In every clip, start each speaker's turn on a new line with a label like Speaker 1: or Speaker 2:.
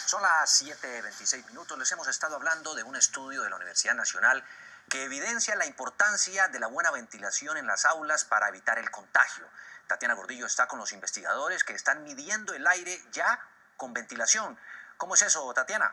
Speaker 1: Son las 7:26. Les hemos estado hablando de un estudio de la Universidad Nacional que evidencia la importancia de la buena ventilación en las aulas para evitar el contagio. Tatiana Gordillo está con los investigadores que están midiendo el aire ya con ventilación. ¿Cómo es eso, Tatiana?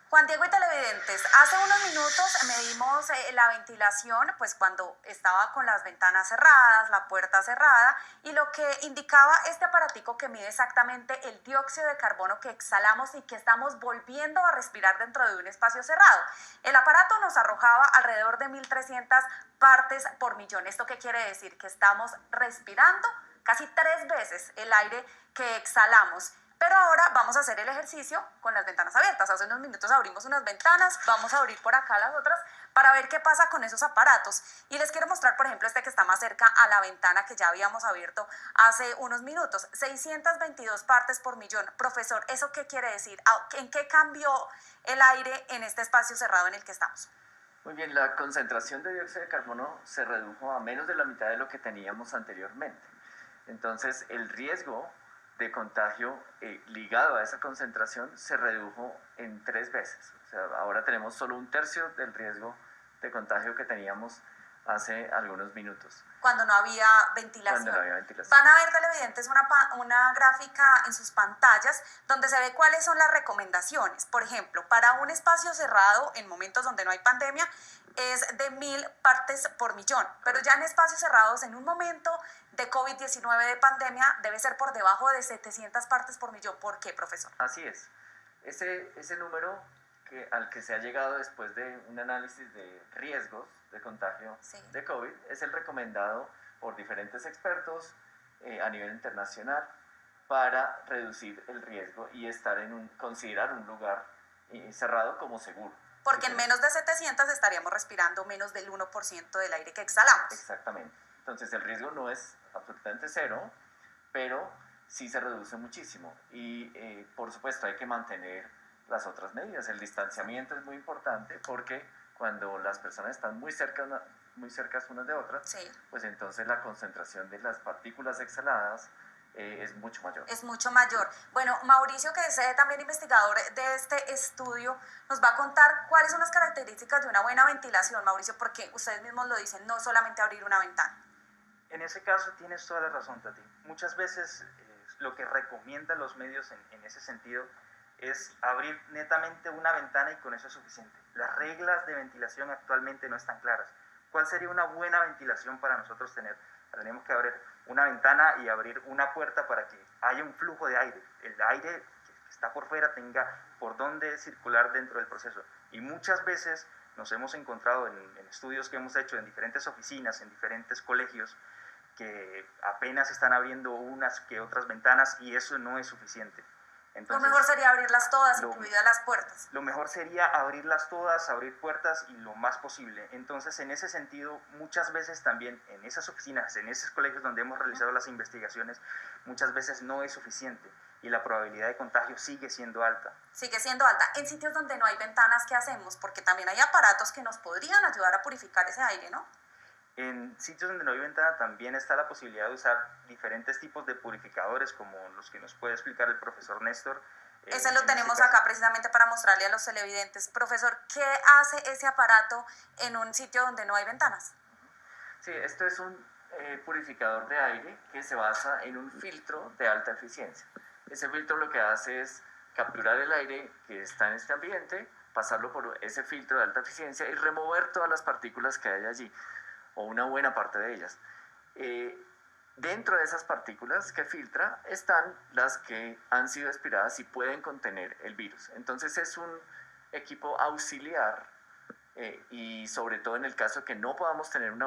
Speaker 2: Juan Diego y televidentes, hace unos minutos medimos la ventilación, pues cuando estaba con las ventanas cerradas, la puerta cerrada, y lo que indicaba este aparatico que mide exactamente el dióxido de carbono que exhalamos y que estamos volviendo a respirar dentro de un espacio cerrado. El aparato nos arrojaba alrededor de 1.300 partes por millón. ¿Esto qué quiere decir? Que estamos respirando casi 3 veces el aire que exhalamos. Pero ahora vamos a hacer el ejercicio con las ventanas abiertas. Hace unos minutos abrimos unas ventanas, vamos a abrir por acá las otras para ver qué pasa con esos aparatos. Y les quiero mostrar, por ejemplo, este que está más cerca a la ventana que ya habíamos abierto hace unos minutos. 622 partes por millón. Profesor, ¿eso qué quiere decir? ¿En qué cambió el aire en este espacio cerrado en el que estamos?
Speaker 3: Muy bien, la concentración de dióxido de carbono se redujo a menos de la mitad de lo que teníamos anteriormente. Entonces, el riesgo de contagio ligado a esa concentración se redujo en 3 veces. O sea, ahora tenemos solo 1/3 del riesgo de contagio que teníamos hace algunos minutos.
Speaker 2: Cuando no había ventilación.
Speaker 3: Cuando no había ventilación.
Speaker 2: Van a ver, televidentes, una gráfica en sus pantallas donde se ve cuáles son las recomendaciones. Por ejemplo, para un espacio cerrado en momentos donde no hay pandemia es de 1.000 partes por millón, pero ya en espacios cerrados en un momento de COVID-19 de pandemia debe ser por debajo de 700 partes por millón. ¿Por qué, profesor?
Speaker 3: Así es. Ese número al que se ha llegado después de un análisis de riesgos de contagio de COVID es el recomendado por diferentes expertos a nivel internacional para reducir el riesgo y considerar un lugar cerrado como seguro.
Speaker 2: Porque en menos de 700 estaríamos respirando menos del 1% del aire que exhalamos.
Speaker 3: Exactamente. Entonces el riesgo no es absolutamente cero, pero sí se reduce muchísimo. Y por supuesto hay que mantener las otras medidas. El distanciamiento es muy importante porque cuando las personas están muy cerca unas de otras, pues entonces la concentración de las partículas exhaladas es mucho mayor.
Speaker 2: Es mucho mayor. Bueno, Mauricio, que es también investigador de este estudio, nos va a contar cuáles son las características de una buena ventilación, Mauricio, porque ustedes mismos lo dicen, no solamente abrir una ventana.
Speaker 4: En ese caso tienes toda la razón, Tati. Muchas veces lo que recomiendan los medios en ese sentido es abrir netamente una ventana y con eso es suficiente. Las reglas de ventilación actualmente no están claras. ¿Cuál sería una buena ventilación para nosotros tener? Tenemos que abrir una ventana y abrir una puerta para que haya un flujo de aire. El aire que está por fuera tenga por dónde circular dentro del proceso. Y muchas veces nos hemos encontrado en estudios que hemos hecho en diferentes oficinas, en diferentes colegios, que apenas están abriendo unas que otras ventanas y eso no es suficiente.
Speaker 2: Entonces, lo mejor sería abrirlas todas, incluidas las puertas.
Speaker 4: Lo mejor sería abrirlas todas, abrir puertas y lo más posible. Entonces, en ese sentido, muchas veces también en esas oficinas, en esos colegios donde hemos realizado las investigaciones, muchas veces no es suficiente y la probabilidad de contagio sigue siendo alta.
Speaker 2: Sigue siendo alta. En sitios donde no hay ventanas, ¿qué hacemos? Porque también hay aparatos que nos podrían ayudar a purificar ese aire, ¿no?
Speaker 4: En sitios donde no hay ventana también está la posibilidad de usar diferentes tipos de purificadores como los que nos puede explicar el profesor Néstor.
Speaker 2: Ese lo tenemos acá precisamente para mostrarle a los televidentes. Profesor, ¿qué hace ese aparato en un sitio donde no hay ventanas?
Speaker 3: Sí, esto es un purificador de aire que se basa en un filtro de alta eficiencia. Ese filtro lo que hace es capturar el aire que está en este ambiente, pasarlo por ese filtro de alta eficiencia y remover todas las partículas que hay allí, o una buena parte de ellas. Dentro de esas partículas que filtra están las que han sido expiradas y pueden contener el virus. Entonces es un equipo auxiliar y sobre todo en el caso que no podamos tener una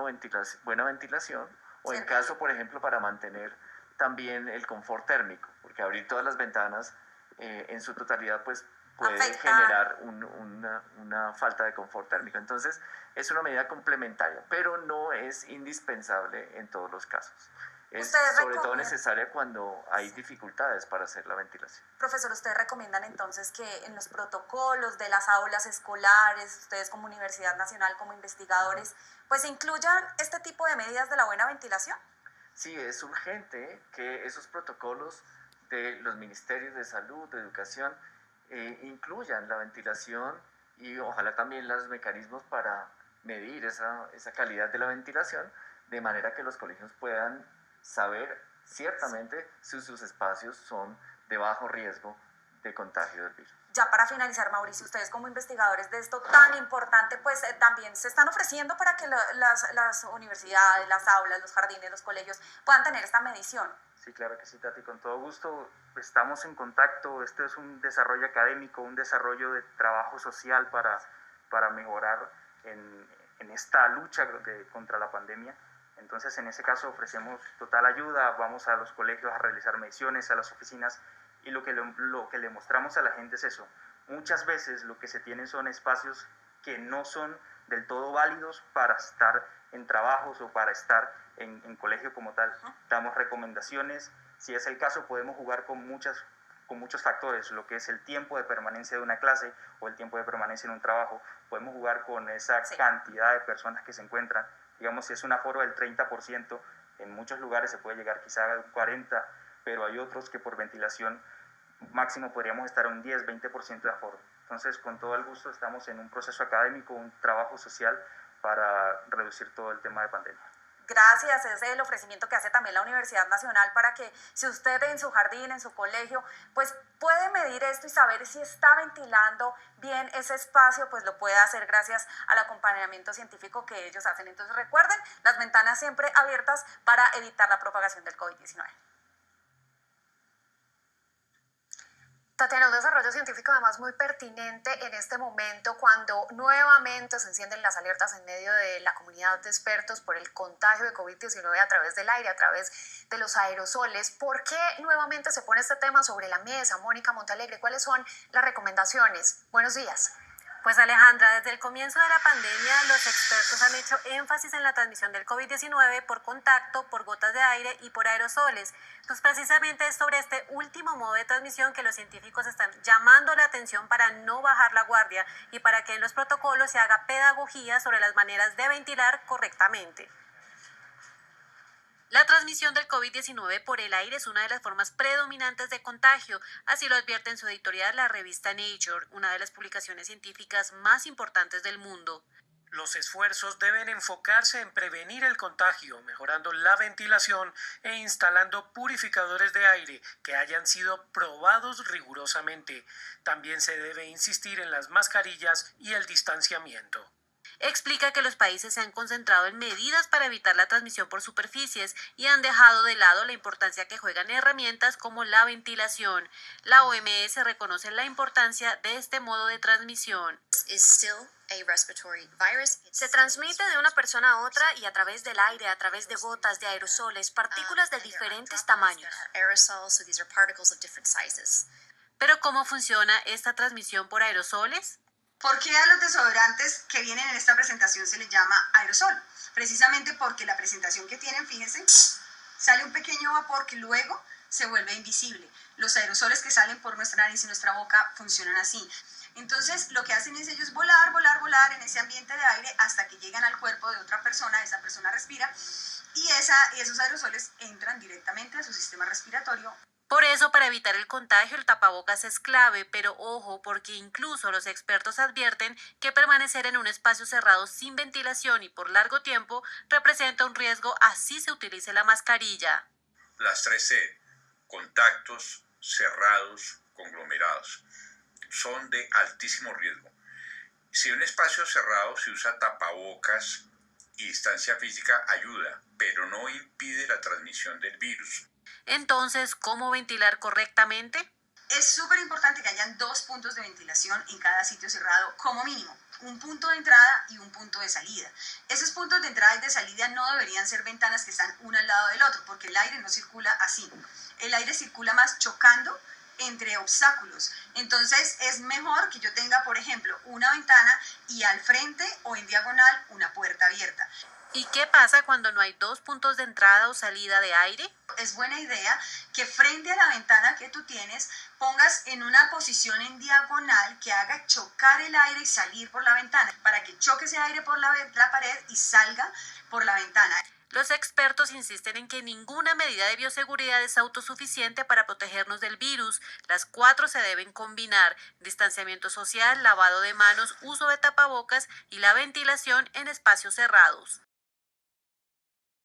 Speaker 3: buena ventilación o en caso, por ejemplo, para mantener también el confort térmico, porque abrir todas las ventanas en su totalidad pues puede generar una falta de confort térmico. Entonces, es una medida complementaria, pero no es indispensable en todos los casos. Es sobre todo necesaria cuando hay dificultades para hacer la ventilación.
Speaker 2: Profesor, ¿ustedes recomiendan entonces que en los protocolos de las aulas escolares, ustedes como Universidad Nacional, como investigadores, pues incluyan este tipo de medidas de la buena ventilación?
Speaker 3: Sí, es urgente que esos protocolos de los ministerios de salud, de educación, incluyan la ventilación y ojalá también los mecanismos para medir esa calidad de la ventilación, de manera que los colegios puedan saber ciertamente si sus espacios son de bajo riesgo de contagio del virus.
Speaker 2: Ya para finalizar, Mauricio, ustedes como investigadores de esto tan importante, pues también se están ofreciendo para que las universidades, las aulas, los jardines, los colegios puedan tener esta medición.
Speaker 4: Sí, claro que sí, Tati, con todo gusto estamos en contacto. Esto es un desarrollo académico, un desarrollo de trabajo social para mejorar en esta lucha contra la pandemia. Entonces, en ese caso ofrecemos total ayuda, vamos a los colegios a realizar mediciones, a las oficinas, y lo que le mostramos a la gente es eso. Muchas veces lo que se tienen son espacios que no son del todo válidos para estar en trabajos o para estar en colegio como tal. Damos recomendaciones, si es el caso podemos jugar con muchos factores, lo que es el tiempo de permanencia de una clase o el tiempo de permanencia en un trabajo. Podemos jugar con esa cantidad de personas que se encuentran. Digamos, si es un aforo del 30%, en muchos lugares se puede llegar quizá a un 40%, pero hay otros que por ventilación máximo podríamos estar a un 10-20% de aforo. Entonces, con todo el gusto estamos en un proceso académico, un trabajo social para reducir todo el tema de pandemia.
Speaker 2: Gracias, ese es el ofrecimiento que hace también la Universidad Nacional para que si usted en su jardín, en su colegio, pues puede medir esto y saber si está ventilando bien ese espacio, pues lo puede hacer gracias al acompañamiento científico que ellos hacen. Entonces recuerden, las ventanas siempre abiertas para evitar la propagación del COVID-19.
Speaker 5: Tatiana, un desarrollo científico además muy pertinente en este momento cuando nuevamente se encienden las alertas en medio de la comunidad de expertos por el contagio de COVID-19 a través del aire, a través de los aerosoles. ¿Por qué nuevamente se pone este tema sobre la mesa? Mónica Montalegre, ¿cuáles son las recomendaciones? Buenos días.
Speaker 6: Pues Alejandra, desde el comienzo de la pandemia, los expertos han hecho énfasis en la transmisión del COVID-19 por contacto, por gotas de aire y por aerosoles. Pues precisamente es sobre este último modo de transmisión que los científicos están llamando la atención para no bajar la guardia y para que en los protocolos se haga pedagogía sobre las maneras de ventilar correctamente. La transmisión del COVID-19 por el aire es una de las formas predominantes de contagio, así lo advierte en su editorial la revista Nature, una de las publicaciones científicas más importantes del mundo.
Speaker 7: Los esfuerzos deben enfocarse en prevenir el contagio, mejorando la ventilación e instalando purificadores de aire que hayan sido probados rigurosamente. También se debe insistir en las mascarillas y el distanciamiento.
Speaker 6: Explica que los países se han concentrado en medidas para evitar la transmisión por superficies y han dejado de lado la importancia que juegan herramientas como la ventilación. La OMS reconoce la importancia de este modo de transmisión.
Speaker 5: Se transmite de una persona a otra y a través del aire, a través de gotas, de aerosoles, partículas de diferentes tamaños.
Speaker 6: ¿Pero cómo funciona esta transmisión por aerosoles?
Speaker 8: ¿Por qué a los desodorantes que vienen en esta presentación se les llama aerosol? Precisamente porque la presentación que tienen, fíjense, sale un pequeño vapor que luego se vuelve invisible. Los aerosoles que salen por nuestra nariz y nuestra boca funcionan así. Entonces, lo que hacen es ellos volar en ese ambiente de aire hasta que llegan al cuerpo de otra persona, esa persona respira y esos aerosoles entran directamente a su sistema respiratorio.
Speaker 6: Por eso, para evitar el contagio, el tapabocas es clave, pero ojo, porque incluso los expertos advierten que permanecer en un espacio cerrado sin ventilación y por largo tiempo representa un riesgo, así se utilice la mascarilla.
Speaker 9: Las 3C, contactos cerrados, conglomerados, son de altísimo riesgo. Si en un espacio cerrado se usa tapabocas y distancia física, ayuda, pero no impide la transmisión del virus.
Speaker 6: Entonces, ¿cómo ventilar correctamente?
Speaker 8: Es súper importante que hayan 2 puntos de ventilación en cada sitio cerrado como mínimo. Un punto de entrada y un punto de salida. Esos puntos de entrada y de salida no deberían ser ventanas que están una al lado del otro, porque el aire no circula así. El aire circula más chocando entre obstáculos. Entonces es mejor que yo tenga, por ejemplo, una ventana y al frente o en diagonal una puerta abierta.
Speaker 6: ¿Y qué pasa cuando no hay 2 puntos de entrada o salida de aire?
Speaker 8: Es buena idea que frente a la ventana que tú tienes pongas en una posición en diagonal que haga chocar el aire y salir por la ventana, para que choque ese aire por la pared y salga por la ventana.
Speaker 6: Los expertos insisten en que ninguna medida de bioseguridad es autosuficiente para protegernos del virus. Las 4 se deben combinar: distanciamiento social, lavado de manos, uso de tapabocas y la ventilación en espacios cerrados.